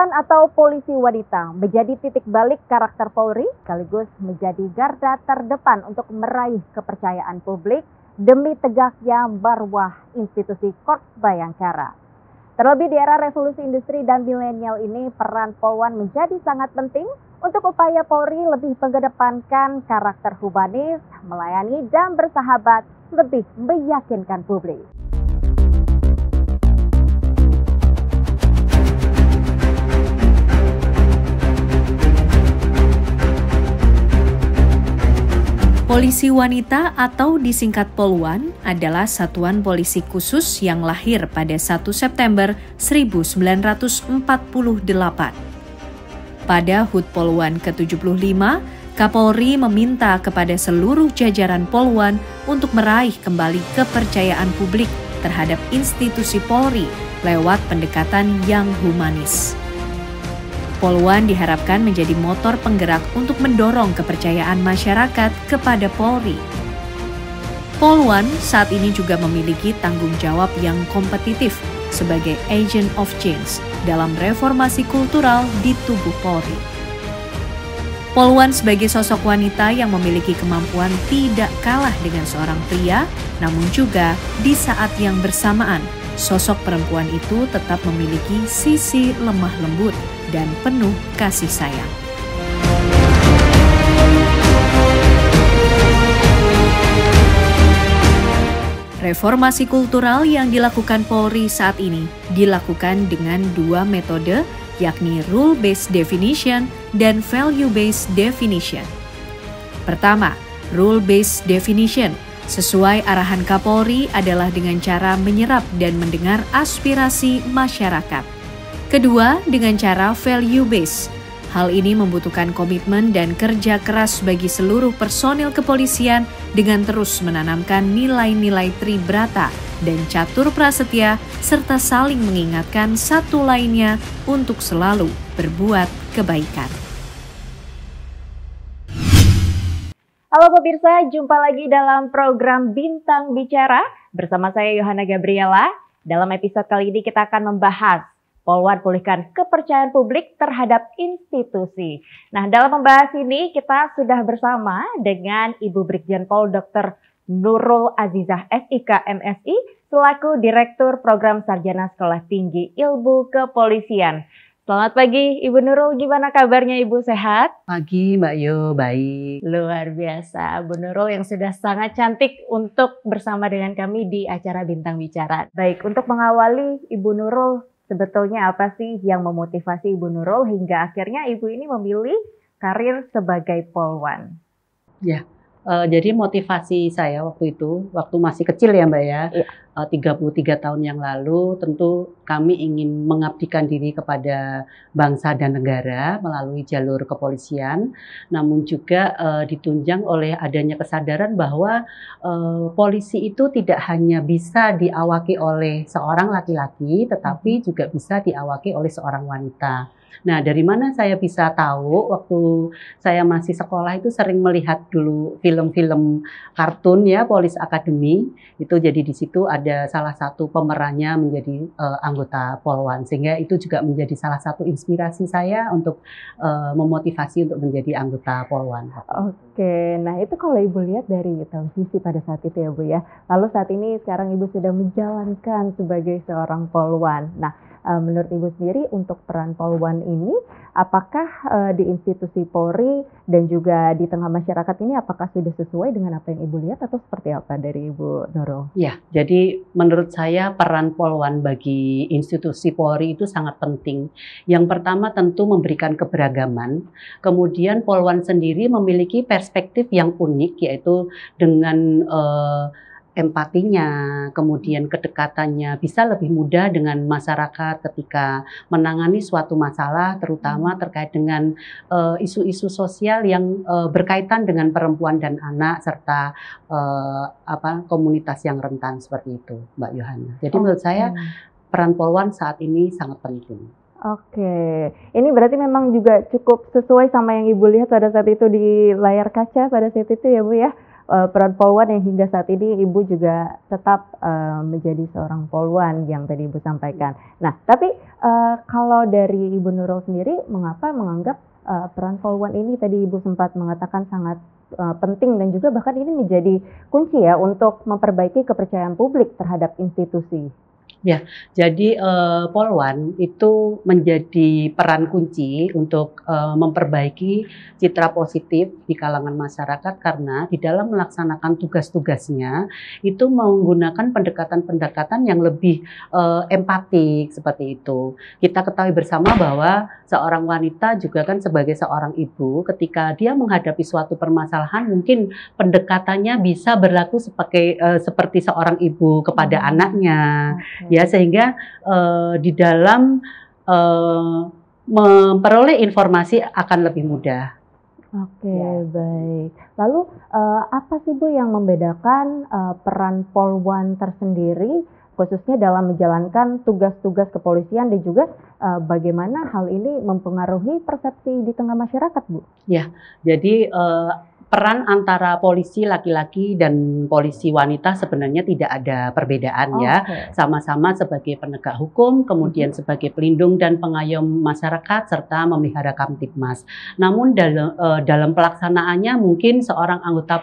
Poluan atau polisi wanita menjadi titik balik karakter Polri sekaligus menjadi garda terdepan untuk meraih kepercayaan publik demi tegaknya marwah institusi Korps Bayangkara. Terlebih di era revolusi industri dan milenial ini, peran Poluan menjadi sangat penting untuk upaya Polri lebih mengedepankan karakter humanis, melayani dan bersahabat lebih meyakinkan publik. Polisi wanita atau disingkat Poluan adalah satuan polisi khusus yang lahir pada 1 September 1948. Pada HUT Poluan ke-75, Kapolri meminta kepada seluruh jajaran Poluan untuk meraih kembali kepercayaan publik terhadap institusi Polri lewat pendekatan yang humanis. Poluan diharapkan menjadi motor penggerak untuk mendorong kepercayaan masyarakat kepada Polri. Poluan saat ini juga memiliki tanggung jawab yang kompetitif sebagai agent of change dalam reformasi kultural di tubuh Polri. Poluan sebagai sosok wanita yang memiliki kemampuan tidak kalah dengan seorang pria, namun juga di saat yang bersamaan, sosok perempuan itu tetap memiliki sisi lemah lembut dan penuh kasih sayang. Reformasi kultural yang dilakukan Polri saat ini dilakukan dengan dua metode, yakni rule-based definition dan value-based definition. Pertama, rule-based definition sesuai arahan Kapolri adalah dengan cara menyerap dan mendengar aspirasi masyarakat. Kedua, dengan cara value-based. Hal ini membutuhkan komitmen dan kerja keras bagi seluruh personil kepolisian dengan terus menanamkan nilai-nilai tribrata dan catur prasetya serta saling mengingatkan satu lainnya untuk selalu berbuat kebaikan. Halo pemirsa, jumpa lagi dalam program Bintang Bicara bersama saya Yohana Gabriela. Dalam episode kali ini kita akan membahas Poluan pulihkan kepercayaan publik terhadap institusi. Nah, dalam membahas ini kita sudah bersama dengan Ibu Brigjen Pol Dr. Nurul Azizah SIK MSI selaku Direktur Program Sarjana Sekolah Tinggi Ilmu Kepolisian. Selamat pagi Ibu Nurul, gimana kabarnya Ibu, sehat? Pagi Mbak Yo, baik. Luar biasa, Bu Nurul yang sudah sangat cantik untuk bersama dengan kami di acara Bintang Bicara. Baik, untuk mengawali Ibu Nurul, sebetulnya apa sih yang memotivasi Ibu Nurul hingga akhirnya Ibu ini memilih karir sebagai Poluan? Ya, jadi motivasi saya waktu itu, waktu masih kecil ya Mbak ya, 33 tahun yang lalu tentu kami ingin mengabdikan diri kepada bangsa dan negara melalui jalur kepolisian, namun juga ditunjang oleh adanya kesadaran bahwa polisi itu tidak hanya bisa diawaki oleh seorang laki-laki, tetapi juga bisa diawaki oleh seorang wanita. Nah, dari mana saya bisa tahu? Waktu saya masih sekolah itu sering melihat dulu film-film kartun ya, Police Academy. Itu jadi di situ ada salah satu pemerannya menjadi anggota Poluan, sehingga itu juga menjadi salah satu inspirasi saya untuk memotivasi untuk menjadi anggota Poluan. Oke, nah itu kalau Ibu lihat dari televisi pada saat itu ya Bu ya. Lalu saat ini sekarang Ibu sudah menjalankan sebagai seorang Poluan. Nah, menurut Ibu sendiri untuk peran Poluan ini, apakah di institusi Polri dan juga di tengah masyarakat ini apakah sudah sesuai dengan apa yang Ibu lihat atau seperti apa dari Ibu Nurul? Ya, jadi menurut saya peran Poluan bagi institusi Polri itu sangat penting. Yang pertama tentu memberikan keberagaman, kemudian Poluan sendiri memiliki perspektif yang unik yaitu dengan empatinya, kemudian kedekatannya bisa lebih mudah dengan masyarakat ketika menangani suatu masalah, terutama terkait dengan isu-isu sosial yang berkaitan dengan perempuan dan anak serta komunitas yang rentan seperti itu, Mbak Yohana. Jadi menurut saya peran Poluan saat ini sangat penting. Oke, ini berarti memang juga cukup sesuai sama yang Ibu lihat pada saat itu di layar kaca pada saat itu ya Bu ya. peran Polwan yang hingga saat ini Ibu juga tetap menjadi seorang Polwan yang tadi Ibu sampaikan. Nah, tapi kalau dari Ibu Nurul sendiri, mengapa menganggap peran Polwan ini tadi Ibu sempat mengatakan sangat penting dan juga bahkan ini menjadi kunci ya untuk memperbaiki kepercayaan publik terhadap institusi? Ya, jadi Polwan itu menjadi peran kunci untuk memperbaiki citra positif di kalangan masyarakat karena di dalam melaksanakan tugas-tugasnya itu menggunakan pendekatan-pendekatan yang lebih empatik seperti itu. Kita ketahui bersama bahwa seorang wanita juga kan sebagai seorang ibu, ketika dia menghadapi suatu permasalahan mungkin pendekatannya bisa berlaku seperti seorang ibu kepada anaknya. Ya, sehingga di dalam memperoleh informasi akan lebih mudah. Oke, baik. Lalu apa sih Bu yang membedakan peran Polwan tersendiri khususnya dalam menjalankan tugas-tugas kepolisian dan juga bagaimana hal ini mempengaruhi persepsi di tengah masyarakat, Bu? Ya, jadi peran antara polisi laki-laki dan polisi wanita sebenarnya tidak ada perbedaan ya. Sama-sama sebagai penegak hukum, kemudian sebagai pelindung dan pengayom masyarakat serta memelihara Kamtibmas. Namun dalam pelaksanaannya mungkin seorang anggota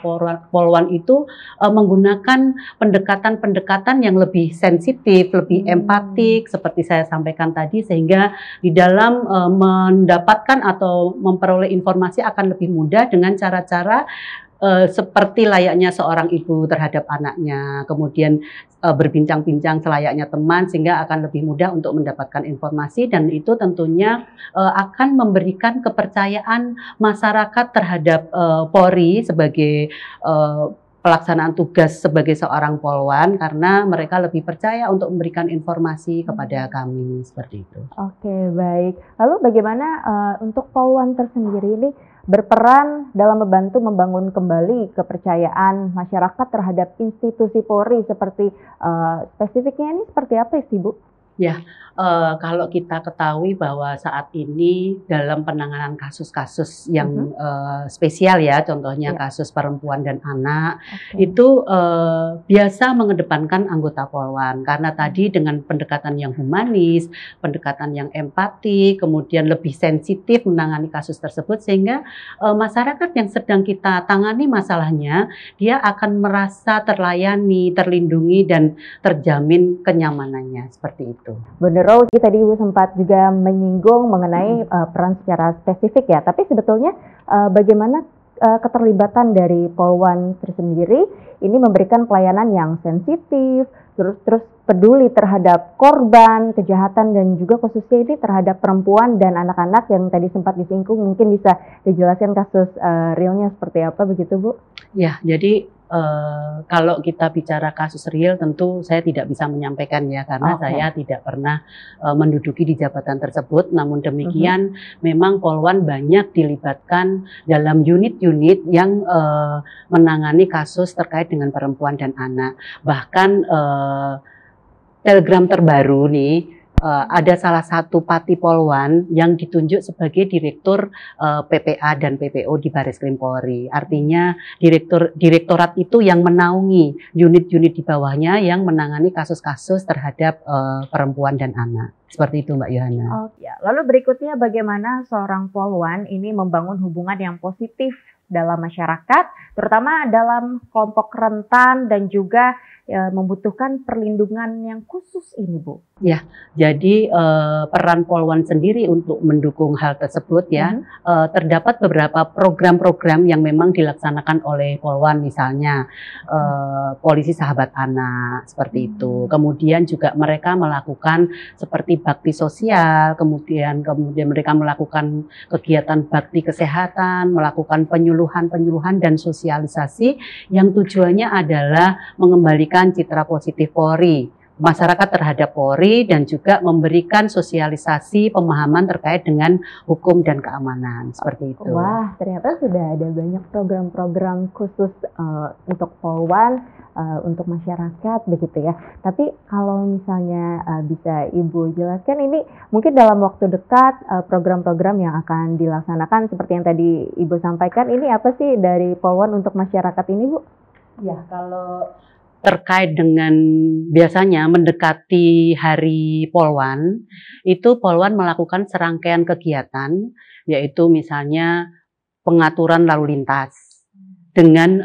Polwan itu menggunakan pendekatan-pendekatan yang lebih sensitif, lebih empatik seperti saya sampaikan tadi, sehingga di dalam mendapatkan atau memperoleh informasi akan lebih mudah dengan cara-cara seperti layaknya seorang ibu terhadap anaknya, kemudian berbincang-bincang selayaknya teman sehingga akan lebih mudah untuk mendapatkan informasi, dan itu tentunya akan memberikan kepercayaan masyarakat terhadap Polri sebagai pelaksanaan tugas sebagai seorang Polwan karena mereka lebih percaya untuk memberikan informasi kepada kami seperti itu. Oke, baik. Lalu bagaimana untuk Polwan tersendiri ini berperan dalam membantu membangun kembali kepercayaan masyarakat terhadap institusi Polri seperti spesifiknya ini seperti apa sih Bu? Ya, kalau kita ketahui bahwa saat ini dalam penanganan kasus-kasus yang spesial ya, contohnya kasus perempuan dan anak, itu biasa mengedepankan anggota Polwan karena tadi dengan pendekatan yang humanis, pendekatan yang empati, kemudian lebih sensitif menangani kasus tersebut sehingga masyarakat yang sedang kita tangani masalahnya, dia akan merasa terlayani, terlindungi dan terjamin kenyamanannya seperti itu. Bu Nurul, tadi Ibu sempat juga menyinggung mengenai peran secara spesifik ya, tapi sebetulnya bagaimana keterlibatan dari Polwan tersendiri ini memberikan pelayanan yang sensitif, terus peduli terhadap korban kejahatan dan juga khususnya ini terhadap perempuan dan anak-anak yang tadi sempat disinggung, mungkin bisa dijelaskan kasus realnya seperti apa begitu Bu? Ya, jadi kalau kita bicara kasus real tentu saya tidak bisa menyampaikan ya karena saya tidak pernah menduduki di jabatan tersebut. Namun demikian memang Polwan banyak dilibatkan dalam unit-unit yang menangani kasus terkait dengan perempuan dan anak. Bahkan telegram terbaru nih, ada salah satu Pati Polwan yang ditunjuk sebagai direktur PPA dan PPO di Bareskrim Polri. Artinya direktorat itu yang menaungi unit-unit di bawahnya yang menangani kasus-kasus terhadap perempuan dan anak. Seperti itu Mbak Yohana. Lalu berikutnya bagaimana seorang Polwan ini membangun hubungan yang positif dalam masyarakat, terutama dalam kelompok rentan dan juga membutuhkan perlindungan yang khusus ini Bu? Ya, jadi peran Polwan sendiri untuk mendukung hal tersebut ya, terdapat beberapa program-program yang memang dilaksanakan oleh Polwan, misalnya Polisi Sahabat Anak seperti itu. Kemudian juga mereka melakukan seperti bakti sosial, kemudian mereka melakukan kegiatan bakti kesehatan, melakukan penyuluhan dan sosialisasi yang tujuannya adalah mengembalikan citra positif Polri masyarakat terhadap Polri dan juga memberikan sosialisasi pemahaman terkait dengan hukum dan keamanan seperti itu. Wah, ternyata sudah ada banyak program-program khusus untuk Polwan, untuk masyarakat begitu ya. Tapi kalau misalnya bisa Ibu jelaskan, ini mungkin dalam waktu dekat program-program yang akan dilaksanakan seperti yang tadi Ibu sampaikan, ini apa sih dari Polwan untuk masyarakat ini, Bu? Ya, kalau terkait dengan biasanya mendekati Hari Polwan, itu Polwan melakukan serangkaian kegiatan, yaitu misalnya pengaturan lalu lintas dengan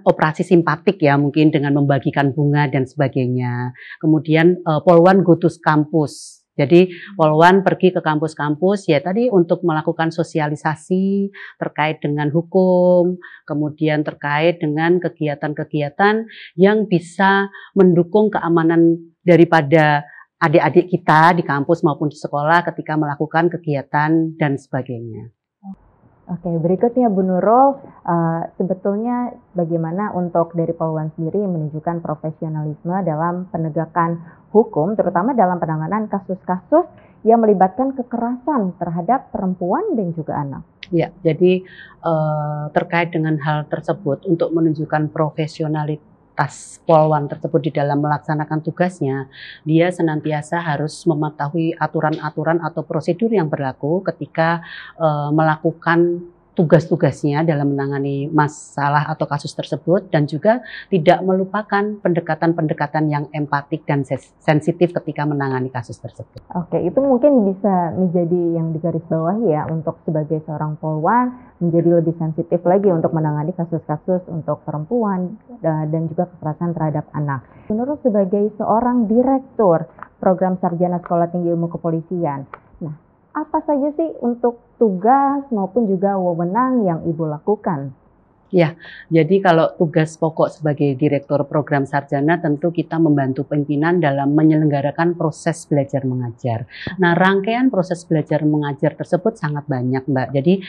operasi simpatik ya, mungkin dengan membagikan bunga dan sebagainya. Kemudian Polwan go to kampus. Jadi Polwan pergi ke kampus-kampus ya tadi untuk melakukan sosialisasi terkait dengan hukum, kemudian terkait dengan kegiatan-kegiatan yang bisa mendukung keamanan daripada adik-adik kita di kampus maupun di sekolah ketika melakukan kegiatan dan sebagainya. Oke, berikutnya Bu Nurul, sebetulnya bagaimana untuk dari Polwan sendiri menunjukkan profesionalisme dalam penegakan hukum, terutama dalam penanganan kasus-kasus yang melibatkan kekerasan terhadap perempuan dan juga anak? Ya, jadi terkait dengan hal tersebut untuk menunjukkan profesionalitas Polwan tersebut di dalam melaksanakan tugasnya, dia senantiasa harus mengetahui aturan-aturan atau prosedur yang berlaku ketika melakukan tugas-tugasnya dalam menangani masalah atau kasus tersebut, dan juga tidak melupakan pendekatan-pendekatan yang empatik dan sensitif ketika menangani kasus tersebut. Oke, itu mungkin bisa menjadi yang digarisbawahi ya untuk sebagai seorang Polwan menjadi lebih sensitif lagi untuk menangani kasus-kasus untuk perempuan dan juga kekerasan terhadap anak. Menurut sebagai seorang direktur program Sarjana Sekolah Tinggi Ilmu Kepolisian, nah apa saja sih untuk tugas maupun juga wewenang yang Ibu lakukan? Ya, jadi kalau tugas pokok sebagai Direktur Program Sarjana tentu kita membantu pimpinan dalam menyelenggarakan proses belajar mengajar. Nah, rangkaian proses belajar mengajar tersebut sangat banyak, Mbak. Jadi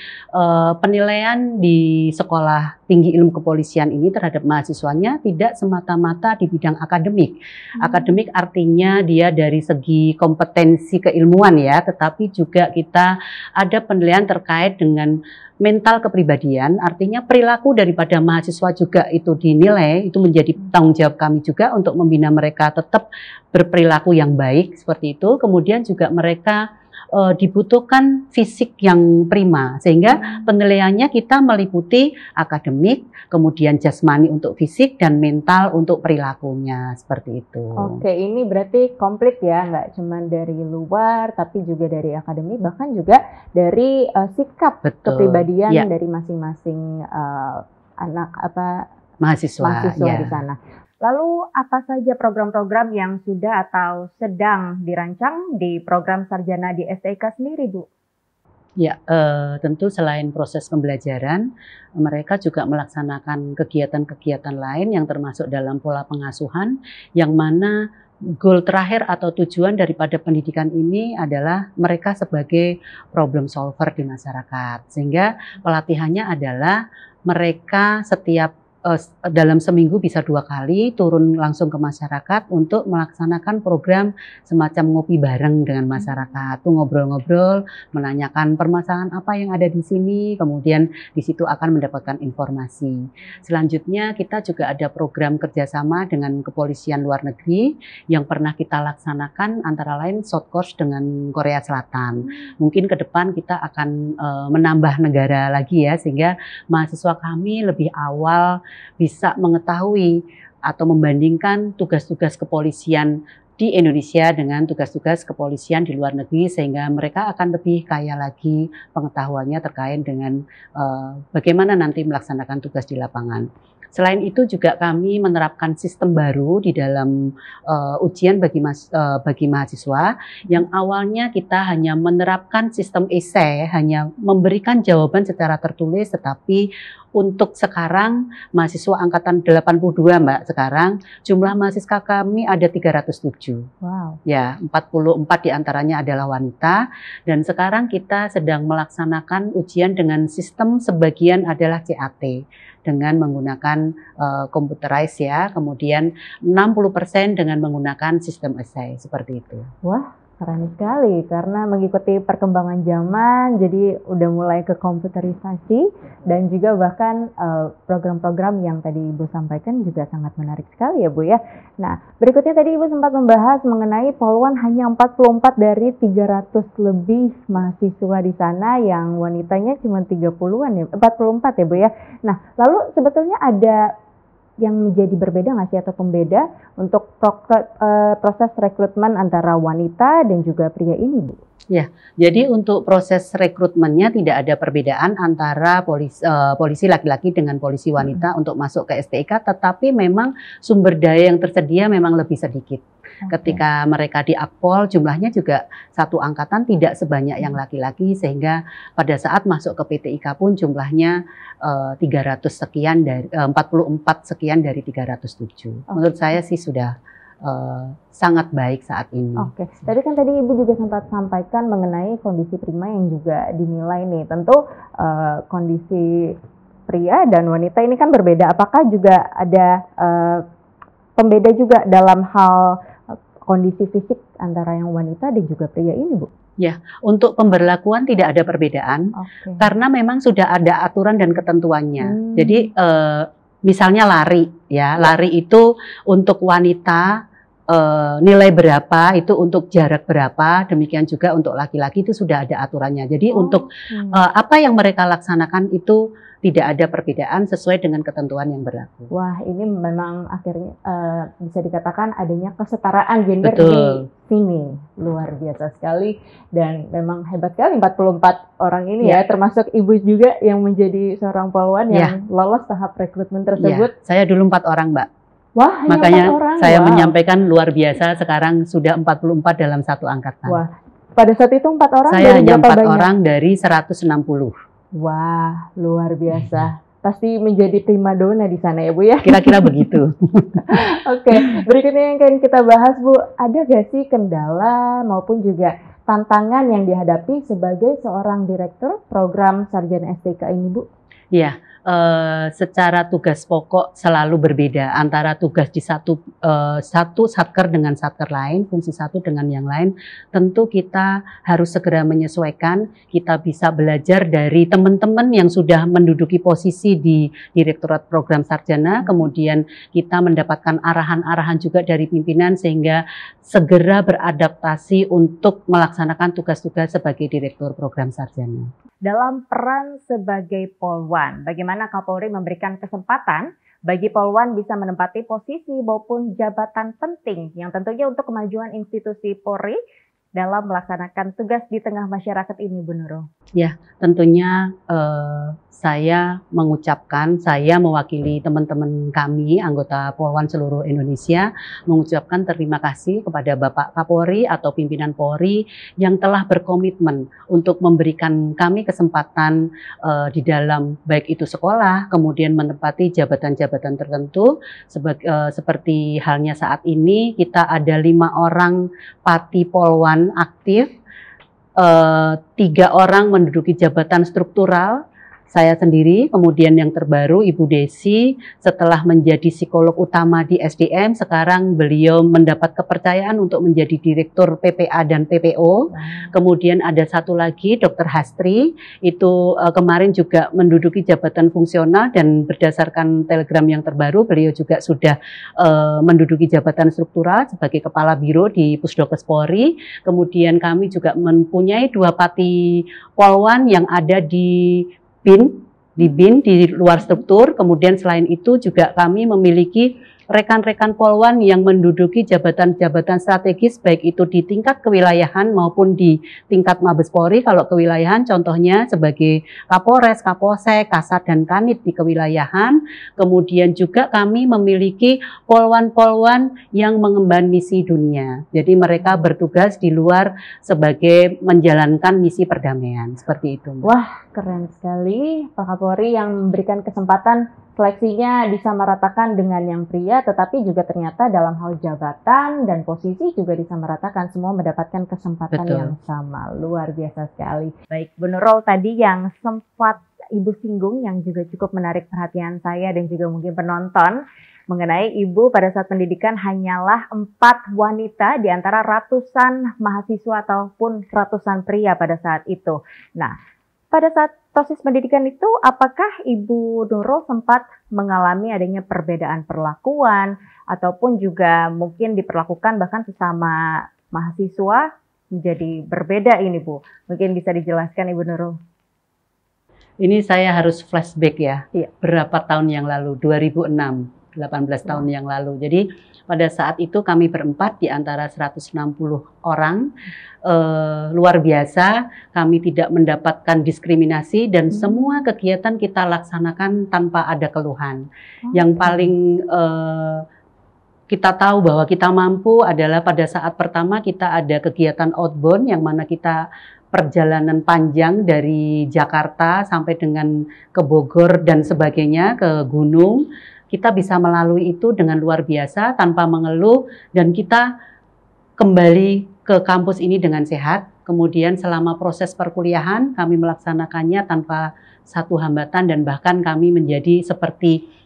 penilaian di Sekolah Tinggi Ilmu Kepolisian ini terhadap mahasiswanya tidak semata-mata di bidang akademik. Akademik artinya dia dari segi kompetensi keilmuan ya, tetapi juga kita ada penilaian terkait dengan mental kepribadian, artinya perilaku daripada mahasiswa juga itu dinilai, itu menjadi tanggung jawab kami juga untuk membina mereka tetap berperilaku yang baik seperti itu. Kemudian juga mereka dibutuhkan fisik yang prima, sehingga penilaiannya kita meliputi akademik, kemudian jasmani untuk fisik dan mental untuk perilakunya seperti itu. Oke, ini berarti komplit ya, nggak cuma dari luar tapi juga dari akademik, bahkan juga dari sikap kepribadian ya, dari masing-masing mahasiswa ya, di sana. Lalu apa saja program-program yang sudah atau sedang dirancang di program Sarjana di STIK sendiri, Bu? Ya, tentu selain proses pembelajaran, mereka juga melaksanakan kegiatan-kegiatan lain yang termasuk dalam pola pengasuhan, yang mana goal terakhir atau tujuan daripada pendidikan ini adalah mereka sebagai problem solver di masyarakat. Sehingga pelatihannya adalah mereka setiap dalam seminggu bisa 2 kali turun langsung ke masyarakat untuk melaksanakan program semacam ngopi bareng dengan masyarakat. Tuh ngobrol-ngobrol, menanyakan permasalahan apa yang ada di sini, kemudian di situ akan mendapatkan informasi. Selanjutnya kita juga ada program kerjasama dengan kepolisian luar negeri yang pernah kita laksanakan, antara lain short course dengan Korea Selatan. Mungkin ke depan kita akan menambah negara lagi ya, sehingga mahasiswa kami lebih awal bisa mengetahui atau membandingkan tugas-tugas kepolisian di Indonesia dengan tugas-tugas kepolisian di luar negeri, sehingga mereka akan lebih kaya lagi pengetahuannya terkait dengan bagaimana nanti melaksanakan tugas di lapangan. Selain itu juga kami menerapkan sistem baru di dalam ujian bagi mahasiswa, yang awalnya kita hanya menerapkan sistem esai, hanya memberikan jawaban secara tertulis, tetapi untuk sekarang mahasiswa angkatan 82 Mbak, sekarang jumlah mahasiswa kami ada 307. Wow. Ya, 44 diantaranya adalah wanita, dan sekarang kita sedang melaksanakan ujian dengan sistem sebagian adalah CAT dengan menggunakan menggunakan computerized ya, kemudian 60% dengan menggunakan sistem essay seperti itu. Wah, keren sekali karena mengikuti perkembangan zaman, jadi udah mulai ke komputerisasi dan juga bahkan program-program yang tadi Ibu sampaikan juga sangat menarik sekali ya Bu ya. Nah, berikutnya tadi Ibu sempat membahas mengenai Polwan hanya 44 dari 300 lebih mahasiswa di sana, yang wanitanya cuma 30-an ya, 44 ya Bu ya. Nah, lalu sebetulnya ada yang menjadi berbeda nggak sih atau pembeda untuk proses rekrutmen antara wanita dan juga pria ini, Bu? Ya, jadi untuk proses rekrutmennya tidak ada perbedaan antara polisi laki-laki dengan polisi wanita untuk masuk ke STIK, tetapi memang sumber daya yang tersedia memang lebih sedikit. Ketika mereka di Akpol, jumlahnya juga satu angkatan tidak sebanyak yang laki-laki, sehingga pada saat masuk ke PTIK pun jumlahnya 300 sekian dari 44 sekian dari 307. Menurut saya sih sudah sangat baik saat ini. Oke. Tadi Ibu juga sempat sampaikan mengenai kondisi prima yang juga dinilai nih. Tentu kondisi pria dan wanita ini kan berbeda. Apakah juga ada pembeda juga dalam hal kondisi fisik antara yang wanita dan juga pria ini, Bu? Ya, untuk pemberlakuan tidak ada perbedaan, karena memang sudah ada aturan dan ketentuannya. Jadi misalnya lari, ya, lari itu untuk wanita nilai berapa, itu untuk jarak berapa, demikian juga untuk laki-laki itu sudah ada aturannya. Jadi untuk apa yang mereka laksanakan itu tidak ada perbedaan sesuai dengan ketentuan yang berlaku. Wah, ini memang akhirnya bisa dikatakan adanya kesetaraan gender di sini. Luar biasa sekali dan memang hebat sekali 44 orang ini ya, termasuk Ibu juga yang menjadi seorang polwan yang lolos tahap rekrutmen tersebut. Saya dulu 4 orang, Mbak. Wah, makanya 4 orang. Saya menyampaikan luar biasa, sekarang sudah 44 dalam satu angkatan. Wah, pada saat itu 4 orang saya dari hanya 4 banyak? orang dari 160. Wah, luar biasa. Pasti menjadi primadona di sana ya, Bu ya? Kira-kira begitu. Oke, berikutnya yang akan kita bahas, Bu, ada gak sih kendala maupun juga tantangan yang dihadapi sebagai seorang direktur program sarjana STIK ini, Bu? Ya, secara tugas pokok selalu berbeda antara tugas di satu satker dengan satker lain, fungsi satu dengan yang lain. Tentu kita harus segera menyesuaikan. Kita bisa belajar dari teman-teman yang sudah menduduki posisi di Direktorat Program Sarjana, kemudian kita mendapatkan arahan-arahan juga dari pimpinan sehingga segera beradaptasi untuk melaksanakan tugas-tugas sebagai Direktur Program Sarjana. Dalam peran sebagai Polwan, bagaimana Kapolri memberikan kesempatan bagi Polwan bisa menempati posisi maupun jabatan penting yang tentunya untuk kemajuan institusi Polri dalam melaksanakan tugas di tengah masyarakat ini, Bu Nurul? Ya, tentunya saya mengucapkan, saya mewakili teman-teman kami, anggota Polwan seluruh Indonesia, mengucapkan terima kasih kepada Bapak Kapolri atau pimpinan Polri yang telah berkomitmen untuk memberikan kami kesempatan di dalam baik itu sekolah, kemudian menempati jabatan-jabatan tertentu, seperti halnya saat ini kita ada 5 orang pati Polwan aktif, 3 orang menduduki jabatan struktural, saya sendiri, kemudian yang terbaru Ibu Desi setelah menjadi psikolog utama di SDM, sekarang beliau mendapat kepercayaan untuk menjadi Direktur PPA dan PPO. Kemudian ada satu lagi Dr. Hastri, itu kemarin juga menduduki jabatan fungsional dan berdasarkan telegram yang terbaru beliau juga sudah menduduki jabatan struktural sebagai Kepala Biro di Pusdokes Polri. Kemudian kami juga mempunyai 2 pati Polwan yang ada di BIN di luar struktur. Kemudian selain itu juga kami memiliki rekan-rekan Polwan yang menduduki jabatan-jabatan strategis baik itu di tingkat kewilayahan maupun di tingkat Mabes Polri. Kalau kewilayahan contohnya sebagai Kapolres, Kapolsek, Kasat dan Kanit di kewilayahan. Kemudian juga kami memiliki Polwan-Polwan yang mengemban misi dunia. Jadi mereka bertugas di luar sebagai menjalankan misi perdamaian. Seperti itu. Wah, keren sekali Pak Kapolri yang memberikan kesempatan seleksinya disamaratakan dengan yang pria, tetapi juga ternyata dalam hal jabatan dan posisi juga disamaratakan, semua mendapatkan kesempatan yang sama. Luar biasa sekali. Baik, Bu Nurul tadi yang sempat Ibu singgung yang juga cukup menarik perhatian saya dan juga mungkin penonton mengenai Ibu pada saat pendidikan hanyalah 4 wanita di antara ratusan mahasiswa ataupun ratusan pria pada saat itu. Nah, pada saat proses pendidikan itu, apakah Ibu Nurul sempat mengalami adanya perbedaan perlakuan ataupun juga mungkin diperlakukan bahkan sesama mahasiswa menjadi berbeda ini, Bu? Mungkin bisa dijelaskan, Ibu Nurul. Ini saya harus flashback ya, Iya. berapa tahun yang lalu, 2006, 18 tahun yang lalu. Jadi pada saat itu kami berempat di antara 160 orang, luar biasa, kami tidak mendapatkan diskriminasi dan semua kegiatan kita laksanakan tanpa ada keluhan. Yang paling kita tahu bahwa kita mampu adalah pada saat pertama kita ada kegiatan outbound yang mana kita perjalanan panjang dari Jakarta sampai dengan ke Bogor dan sebagainya, ke gunung. Kita bisa melalui itu dengan luar biasa tanpa mengeluh dan kita kembali ke kampus ini dengan sehat. Kemudian selama proses perkuliahan kami melaksanakannya tanpa satu hambatan dan bahkan kami menjadi seperti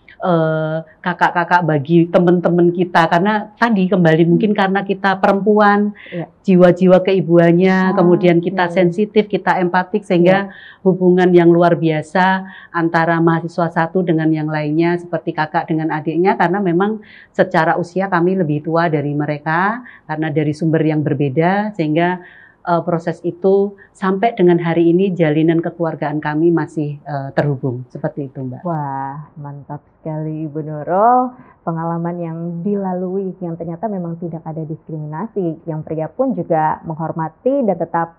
kakak-kakak bagi teman-teman kita, karena tadi kembali mungkin karena kita perempuan, jiwa-jiwa keibuannya, kemudian kita sensitif, kita empatik, sehingga hubungan yang luar biasa antara mahasiswa satu dengan yang lainnya seperti kakak dengan adiknya, karena memang secara usia kami lebih tua dari mereka karena dari sumber yang berbeda, sehingga proses itu sampai dengan hari ini jalinan kekeluargaan kami masih terhubung seperti itu, Mbak. Wah, mantap sekali Ibu Nurul, pengalaman yang dilalui yang ternyata memang tidak ada diskriminasi, yang pria pun juga menghormati dan tetap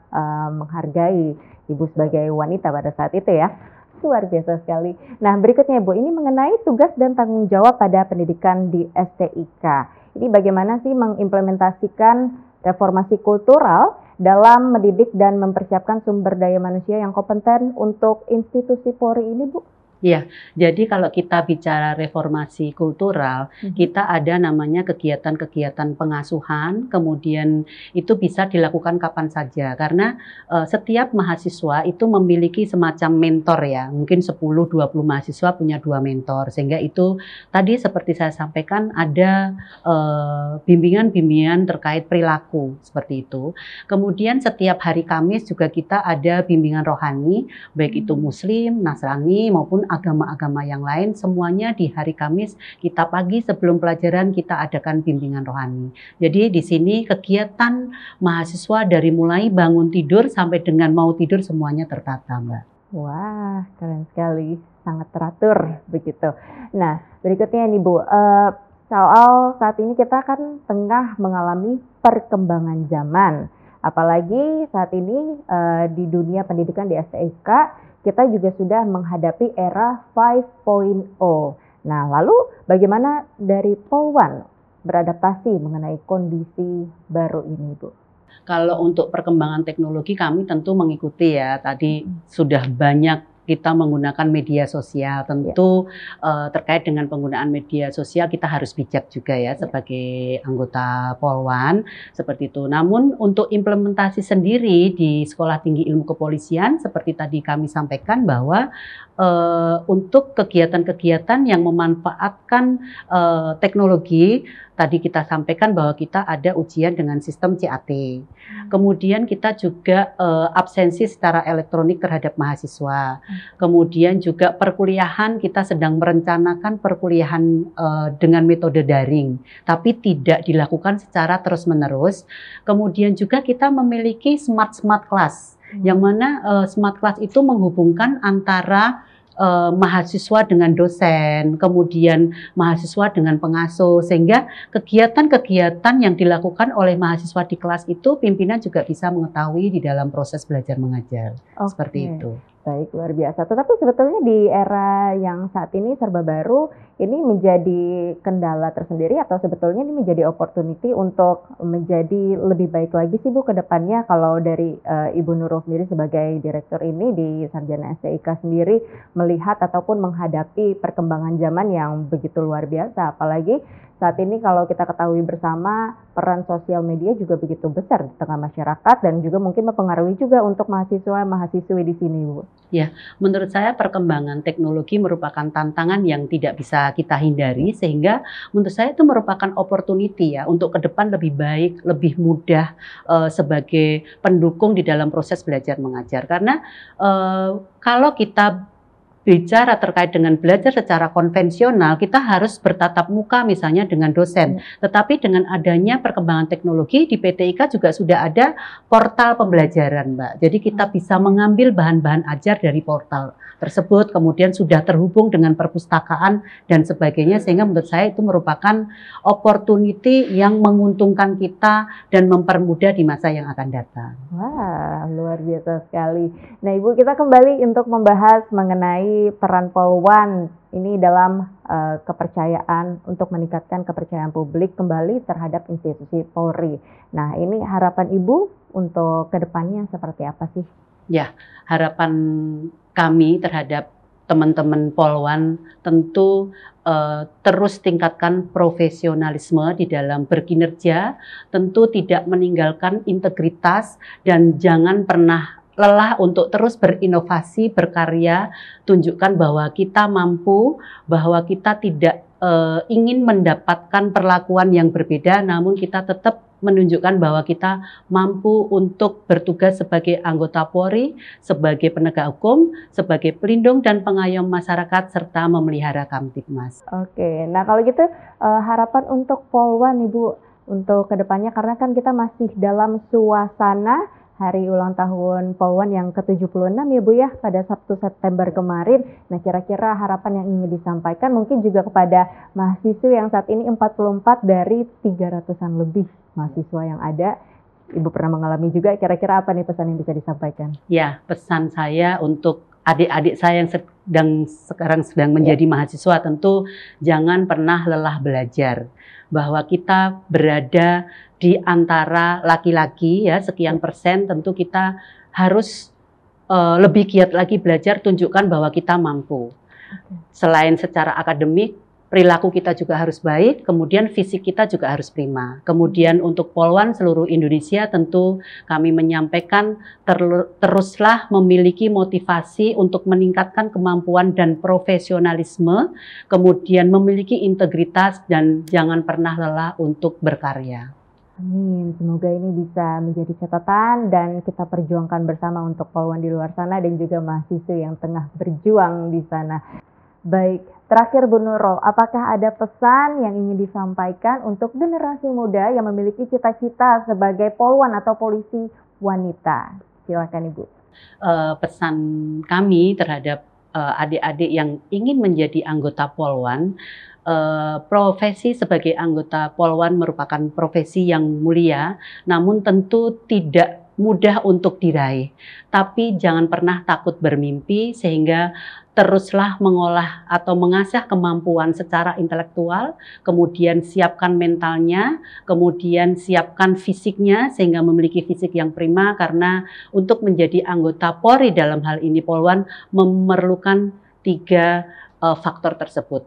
menghargai Ibu sebagai wanita pada saat itu ya. Luar biasa sekali. Nah, berikutnya Ibu, ini mengenai tugas dan tanggung jawab pada pendidikan di STIK. Ini bagaimana sih mengimplementasikan reformasi kultural dalam mendidik dan mempersiapkan sumber daya manusia yang kompeten untuk institusi Polri ini, Bu? Iya, jadi kalau kita bicara reformasi kultural, kita ada namanya kegiatan-kegiatan pengasuhan, kemudian itu bisa dilakukan kapan saja, karena setiap mahasiswa itu memiliki semacam mentor ya, mungkin 10-20 mahasiswa punya 2 mentor, sehingga itu tadi seperti saya sampaikan ada bimbingan-bimbingan terkait perilaku, seperti itu. Kemudian setiap hari Kamis juga kita ada bimbingan rohani, baik itu Muslim, Nasrani, maupun agama-agama yang lain, semuanya di hari Kamis kita pagi sebelum pelajaran kita adakan bimbingan rohani. Jadi di sini kegiatan mahasiswa dari mulai bangun tidur sampai dengan mau tidur semuanya tertata, Mbak. Wah, keren sekali, sangat teratur begitu. Nah, berikutnya nih Bu, soal saat ini kita kan tengah mengalami perkembangan zaman. Apalagi saat ini di dunia pendidikan di STIK, kita juga sudah menghadapi era 5.0. Nah, lalu bagaimana dari Polwan beradaptasi mengenai kondisi baru ini, Bu? Kalau untuk perkembangan teknologi kami tentu mengikuti ya. Tadi sudah banyak kita menggunakan media sosial, tentu terkait dengan penggunaan media sosial kita harus bijak juga ya sebagai anggota Polwan seperti itu. Namun untuk implementasi sendiri di Sekolah Tinggi Ilmu Kepolisian seperti tadi kami sampaikan bahwa untuk kegiatan-kegiatan yang memanfaatkan teknologi, tadi kita sampaikan bahwa kita ada ujian dengan sistem CAT. Kemudian kita juga absensi secara elektronik terhadap mahasiswa. Kemudian juga perkuliahan, kita sedang merencanakan perkuliahan dengan metode daring, tapi tidak dilakukan secara terus-menerus. Kemudian juga kita memiliki smart class, yang mana smart class itu menghubungkan antara mahasiswa dengan dosen, kemudian mahasiswa dengan pengasuh, sehingga kegiatan-kegiatan yang dilakukan oleh mahasiswa di kelas itu pimpinan juga bisa mengetahui di dalam proses belajar mengajar. Seperti itu. Baik, luar biasa. Tetapi sebetulnya di era yang saat ini serba baru, ini menjadi kendala tersendiri atau sebetulnya ini menjadi opportunity untuk menjadi lebih baik lagi sih Bu ke depannya, kalau dari Ibu Nurul sendiri sebagai direktur ini di Sarjana STIK sendiri melihat ataupun menghadapi perkembangan zaman yang begitu luar biasa, apalagi saat ini kalau kita ketahui bersama, peran sosial media juga begitu besar di tengah masyarakat dan juga mungkin mempengaruhi juga untuk mahasiswa-mahasiswi di sini, Bu. Ya, menurut saya perkembangan teknologi merupakan tantangan yang tidak bisa kita hindari, sehingga menurut saya itu merupakan opportunity ya untuk ke depan lebih baik, lebih mudah sebagai pendukung di dalam proses belajar mengajar. Karena kalau kita bicara terkait dengan belajar secara konvensional, kita harus bertatap muka misalnya dengan dosen. Tetapi dengan adanya perkembangan teknologi di PT IKA juga sudah ada portal pembelajaran, Mbak. Jadi kita bisa mengambil bahan-bahan ajar dari portal tersebut, kemudian sudah terhubung dengan perpustakaan dan sebagainya, sehingga menurut saya itu merupakan opportunity yang menguntungkan kita dan mempermudah di masa yang akan datang. Wah, luar biasa sekali. Nah, Ibu, kita kembali untuk membahas mengenai peran Polwan ini dalam kepercayaan untuk meningkatkan kepercayaan publik kembali terhadap institusi Polri. Nah, ini harapan Ibu untuk kedepannya seperti apa sih? Ya, harapan kami terhadap teman-teman Polwan tentu terus tingkatkan profesionalisme di dalam berkinerja, tentu tidak meninggalkan integritas dan jangan pernah lelah untuk terus berinovasi, berkarya, tunjukkan bahwa kita mampu, bahwa kita tidak ingin mendapatkan perlakuan yang berbeda, namun kita tetap menunjukkan bahwa kita mampu untuk bertugas sebagai anggota Polri, sebagai penegak hukum, sebagai pelindung dan pengayom masyarakat, serta memelihara Kamtibmas. Oke, nah kalau gitu harapan untuk Polwan, Ibu, untuk kedepannya, karena kan kita masih dalam suasana hari ulang tahun Polwan yang ke-76 ya Bu ya, pada Sabtu September kemarin. Nah, kira-kira harapan yang ingin disampaikan mungkin juga kepada mahasiswa yang saat ini 44 dari 300-an lebih mahasiswa yang ada. Ibu pernah mengalami juga, kira-kira apa nih pesan yang bisa disampaikan? Ya, pesan saya untuk adik-adik saya yang sekarang sedang menjadi mahasiswa, tentu jangan pernah lelah belajar. Bahwa kita berada di antara laki-laki ya, sekian persen, tentu kita harus lebih giat lagi belajar, tunjukkan bahwa kita mampu. Selain secara akademik, perilaku kita juga harus baik, kemudian fisik kita juga harus prima. Kemudian untuk Polwan seluruh Indonesia, tentu kami menyampaikan teruslah memiliki motivasi untuk meningkatkan kemampuan dan profesionalisme, kemudian memiliki integritas dan jangan pernah lelah untuk berkarya. Amin, semoga ini bisa menjadi catatan dan kita perjuangkan bersama untuk Polwan di luar sana dan juga mahasiswa yang tengah berjuang di sana. Baik, terakhir Bu Nurul, apakah ada pesan yang ingin disampaikan untuk generasi muda yang memiliki cita-cita sebagai Polwan atau polisi wanita? Silakan Ibu. Pesan kami terhadap adik-adik yang ingin menjadi anggota Polwan, profesi sebagai anggota Polwan merupakan profesi yang mulia, namun tentu tidak mudah untuk diraih. Tapi jangan pernah takut bermimpi, sehingga teruslah mengolah atau mengasah kemampuan secara intelektual, kemudian siapkan mentalnya, kemudian siapkan fisiknya sehingga memiliki fisik yang prima, karena untuk menjadi anggota Polri dalam hal ini Polwan memerlukan 3 faktor tersebut.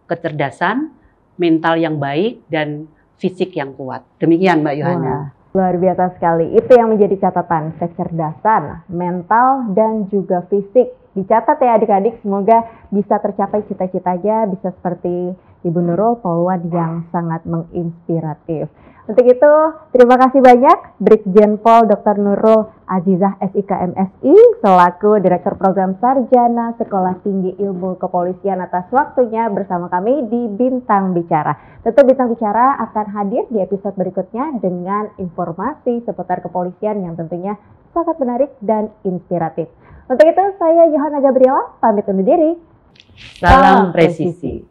Kecerdasan, mental yang baik, dan fisik yang kuat. Demikian Mbak Yohana. Luar biasa sekali. Itu yang menjadi catatan, kecerdasan, mental, dan juga fisik. Dicatat ya adik-adik, semoga bisa tercapai cita-citanya, bisa seperti Ibu Nurul, Polwan yang sangat menginspiratif. Untuk itu, terima kasih banyak Brigjen Pol Dr. Nurul Azizah SIK MSI selaku Direktur Program Sarjana Sekolah Tinggi Ilmu Kepolisian atas waktunya bersama kami di Bintang Bicara. Tentu Bintang Bicara akan hadir di episode berikutnya dengan informasi seputar kepolisian yang tentunya sangat menarik dan inspiratif. Untuk itu, saya Yohana Gabriela pamit undur diri. Salam presisi.